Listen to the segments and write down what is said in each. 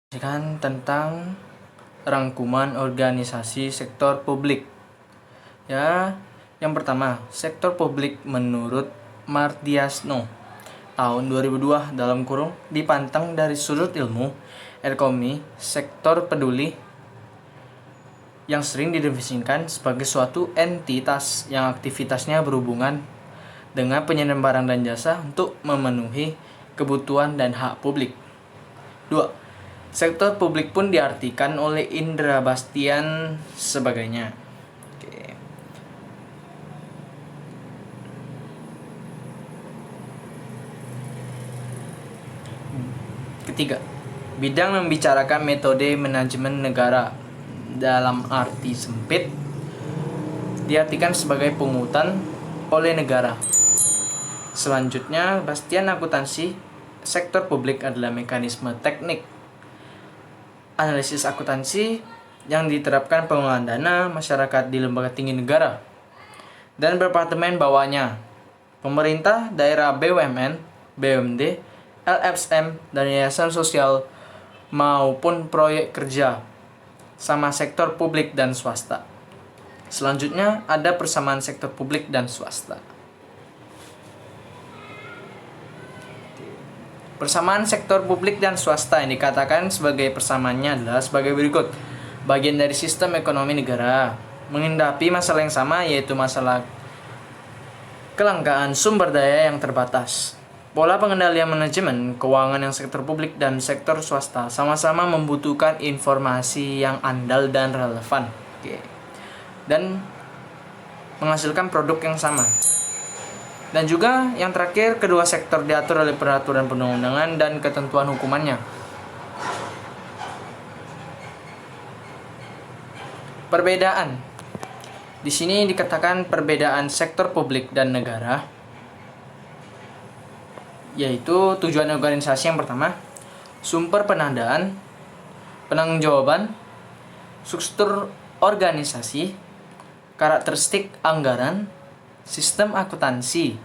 Tentang rangkuman organisasi sektor publik. Ya, yang pertama, sektor publik menurut Mardiasno tahun 2002 dalam kurung dipandang dari sudut ilmu ekonomi sektor peduli yang sering didefinisikan sebagai suatu entitas yang aktivitasnya berhubungan dengan penyediaan barang dan jasa untuk memenuhi kebutuhan dan hak publik. 2. Sektor publik pun diartikan oleh Indra Bastian sebagainya. Oke. Ketiga, bidang membicarakan metode manajemen negara dalam arti sempit diartikan sebagai pungutan oleh negara. Selanjutnya, Bastian akuntansi sektor publik adalah mekanisme teknik analisis akuntansi yang diterapkan pengelolaan dana masyarakat di lembaga tinggi negara dan departemen bawahnya, pemerintah daerah, BUMN, BUMD, LSM, dan yayasan sosial maupun proyek kerja sama sektor publik dan swasta. Selanjutnya ada persamaan sektor publik dan swasta. Persamaan sektor publik dan swasta yang dikatakan sebagai persamaannya adalah sebagai berikut. Bagian dari sistem ekonomi negara menghadapi masalah yang sama, yaitu masalah kelangkaan sumber daya yang terbatas. Pola pengendalian manajemen keuangan yang sektor publik dan sektor swasta sama-sama membutuhkan informasi yang andal dan relevan. Dan menghasilkan produk yang sama. Dan juga yang terakhir, kedua sektor diatur oleh peraturan perundang-undangan dan ketentuan hukumannya. Perbedaan. Di sini dikatakan perbedaan sektor publik dan negara, yaitu tujuan organisasi yang pertama, sumber pendanaan, penanggung-jawaban, struktur organisasi, karakteristik anggaran, sistem akuntansi.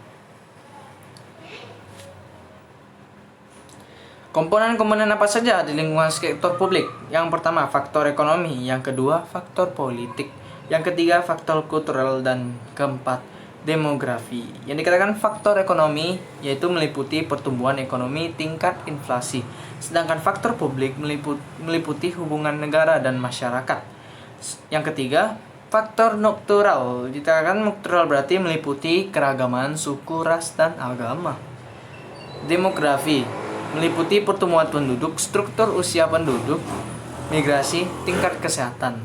Komponen-komponen apa saja di lingkungan sektor publik? Yang pertama, faktor ekonomi. Yang kedua, faktor politik. Yang ketiga, faktor kultural. Dan keempat, demografi. Yang dikatakan faktor ekonomi yaitu meliputi pertumbuhan ekonomi, tingkat inflasi. Sedangkan faktor publik meliputi hubungan negara dan masyarakat. Yang ketiga, faktor struktural. Dikatakan struktural berarti meliputi keragaman suku, ras, dan agama. Demografi meliputi pertumbuhan penduduk, struktur usia penduduk, migrasi, tingkat kesehatan.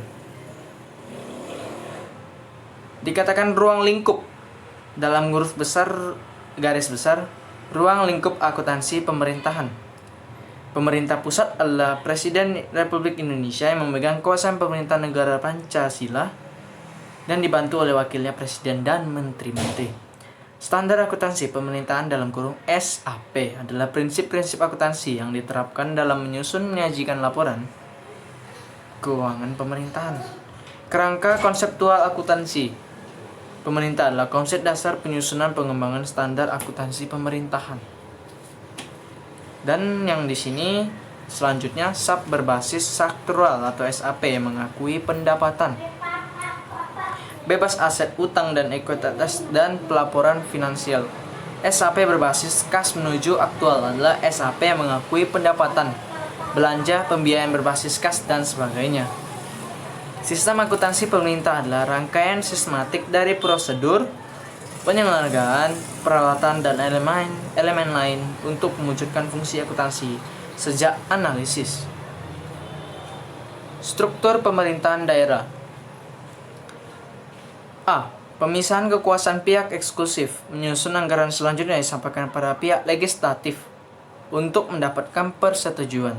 Dikatakan ruang lingkup dalam huruf besar, garis besar, ruang lingkup akuntansi pemerintahan. Pemerintah pusat adalah Presiden Republik Indonesia yang memegang kekuasaan pemerintah negara Pancasila dan dibantu oleh wakilnya presiden dan menteri-menteri. Standar akuntansi pemerintahan dalam kurung SAP adalah prinsip-prinsip akuntansi yang diterapkan dalam menyusun menyajikan laporan keuangan pemerintahan. Kerangka konseptual akuntansi pemerintah adalah konsep dasar penyusunan pengembangan standar akuntansi pemerintahan. Dan yang di sini selanjutnya SAP berbasis struktural atau SAP yang mengakui pendapatan, bebas aset, utang dan ekuitas, dan pelaporan finansial. SAP berbasis kas menuju aktual adalah SAP yang mengakui pendapatan, belanja, pembiayaan berbasis kas, dan sebagainya. Sistem akuntansi pemerintah adalah rangkaian sistematik dari prosedur, penyelenggaraan, peralatan, dan elemen lain untuk mewujudkan fungsi akuntansi sejak analisis. Struktur pemerintahan daerah. A. Pemisahan kekuasaan pihak eksekutif menyusun anggaran selanjutnya disampaikan pada pihak legislatif untuk mendapatkan persetujuan.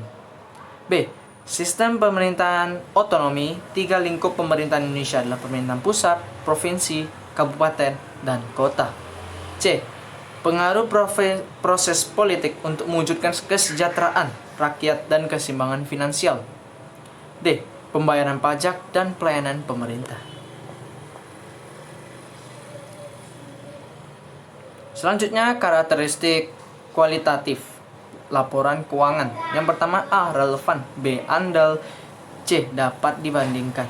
B. Sistem pemerintahan otonomi. 3 lingkup pemerintahan Indonesia adalah pemerintahan pusat, provinsi, kabupaten, dan kota. C. Pengaruh proses politik untuk mewujudkan kesejahteraan rakyat dan keseimbangan finansial. D. Pembayaran pajak dan pelayanan pemerintah. Selanjutnya, karakteristik kualitatif. laporan keuangan. Yang pertama A. Relevan, B. Andal, C. Dapat dibandingkan,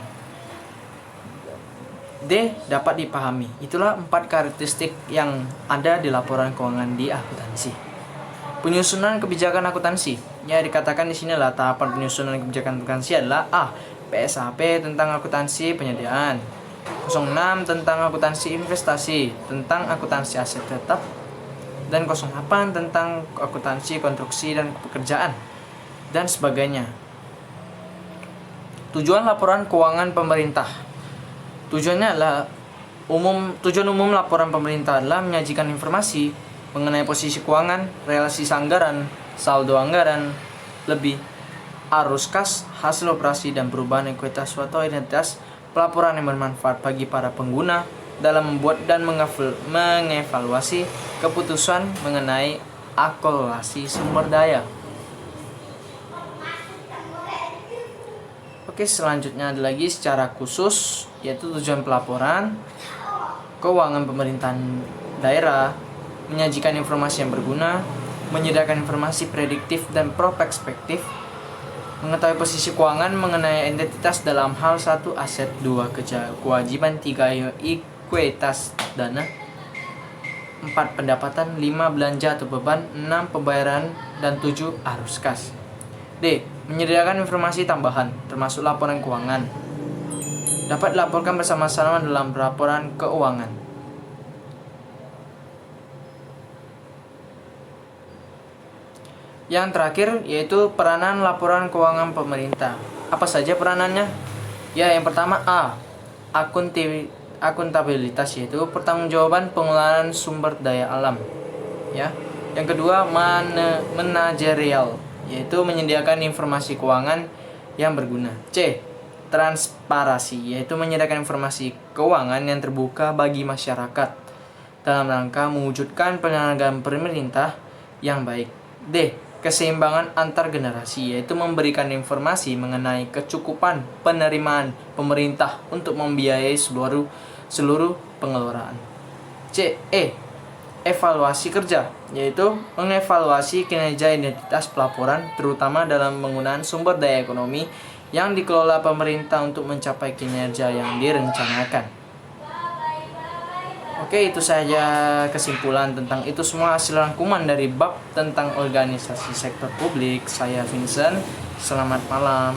D. Dapat dipahami. Itulah 4 karakteristik yang ada di laporan keuangan di akuntansi. Penyusunan kebijakan akuntansi. Ya, dikatakan di sini adalah tahapan penyusunan kebijakan akuntansi adalah A. PSAP tentang akuntansi penyediaan, 06 tentang akuntansi investasi, tentang akuntansi aset tetap, dan 08 tentang akuntansi konstruksi dan pekerjaan, dan sebagainya. Tujuan laporan keuangan pemerintah. Tujuannya adalah tujuan umum laporan pemerintah adalah menyajikan informasi mengenai posisi keuangan, realisasi anggaran, saldo anggaran, lebih, arus kas, hasil operasi, dan perubahan ekuitas suatu identitas. Pelaporan yang bermanfaat bagi para pengguna dalam membuat dan mengevaluasi keputusan mengenai alokasi sumber daya. Oke, selanjutnya ada lagi secara khusus, yaitu tujuan pelaporan keuangan pemerintahan daerah, menyajikan informasi yang berguna, menyediakan informasi prediktif dan prospektif, mengetahui posisi keuangan mengenai identitas dalam hal 1 aset, 2 kewajiban, 3 ekuitas dana, 4 pendapatan, 5 belanja atau beban, 6 pembayaran, dan 7 arus kas. D. Menyediakan informasi tambahan, termasuk laporan keuangan. Dapat dilaporkan bersama-sama dalam laporan keuangan. Yang terakhir yaitu peranan laporan keuangan pemerintah. Apa saja peranannya? Ya, yang pertama A. Akuntabilitas, yaitu pertanggungjawaban pengelolaan sumber daya alam. Ya. Yang kedua manajerial, yaitu menyediakan informasi keuangan yang berguna. C. Transparansi, yaitu menyediakan informasi keuangan yang terbuka bagi masyarakat dalam rangka mewujudkan penyelenggaraan pemerintah yang baik. D. Keseimbangan antar generasi, yaitu memberikan informasi mengenai kecukupan penerimaan pemerintah untuk membiayai seluruh pengeluaran. C. Evaluasi kerja, yaitu mengevaluasi kinerja identitas pelaporan, terutama dalam penggunaan sumber daya ekonomi yang dikelola pemerintah untuk mencapai kinerja yang direncanakan. Oke, itu saja kesimpulan tentang itu semua hasil rangkuman dari bab tentang organisasi sektor publik. Saya Vincent, selamat malam.